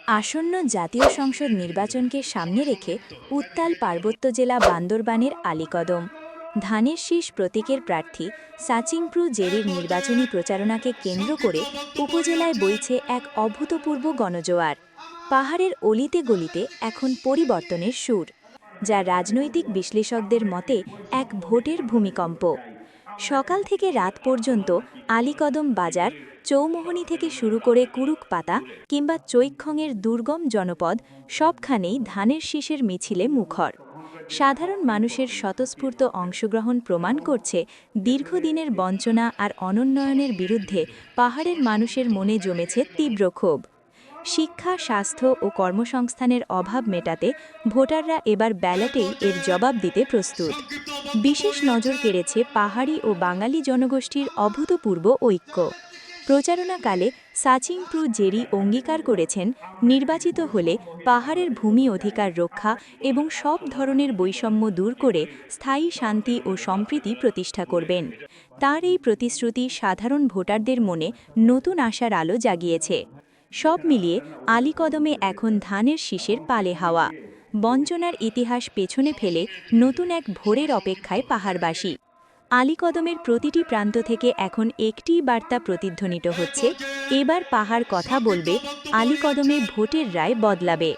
আসন্ন জাতীয় সংসদ নির্বাচনকে সামনে রেখে উত্তাল পার্বত্য জেলা বান্দরবানের আলীকদম ধানের শীষ প্রতীকের প্রার্থী সাচিংপ্রু জেরির নির্বাচনী প্রচারণাকে কেন্দ্র করে উপজেলায় বইছে এক অভূতপূর্ব গণজোয়ার। পাহাড়ের অলিতে গলিতে এখন পরিবর্তনের সুর, যা রাজনৈতিক বিশ্লেষকদের মতে এক ভোটের ভূমিকম্প। সকাল থেকে রাত পর্যন্ত আলীকদম বাজার, চৌমোহনী থেকে শুরু করে কুরুকপাতা কিংবা চৈক্ষঙের দুর্গম জনপদ সবখানেই ধানের শীষের মিছিলে মুখর। সাধারণ মানুষের স্বতঃস্ফূর্ত অংশগ্রহণ প্রমাণ করছে দীর্ঘদিনের বঞ্চনা আর অনুন্নয়নের বিরুদ্ধে পাহাড়ের মানুষের মনে জমেছে তীব্র ক্ষোভ। শিক্ষা, স্বাস্থ্য ও কর্মসংস্থানের অভাব মেটাতে ভোটাররা এবার ব্যালটেই এর জবাব দিতে প্রস্তুত। বিশেষ নজর কেড়েছে পাহাড়ি ও বাঙালি জনগোষ্ঠীর অভূতপূর্ব ঐক্য। প্রচারণাকালে সাচিংপ্রু জেরি অঙ্গীকার করেছেন, নির্বাচিত হলে পাহাড়ের ভূমি অধিকার রক্ষা এবং সব ধরনের বৈষম্য দূর করে স্থায়ী শান্তি ও সম্প্রীতি প্রতিষ্ঠা করবেন। তার এই প্রতিশ্রুতি সাধারণ ভোটারদের মনে নতুন আশার আলো জাগিয়েছে। সব মিলিয়ে আলীকদমে এখন ধানের শীষের পালে হাওয়া। বঞ্চনার ইতিহাস পেছনে ফেলে নতুন এক ভোরের অপেক্ষায় পাহাড়বাসী। আলীকদমের প্রতিটি প্রান্ত থেকে এখন একটিই বার্তা প্রতিধ্বনিত হচ্ছে, এবার পাহাড় কথা বলবে, আলীকদমে ভোটের রায় বদলাবে।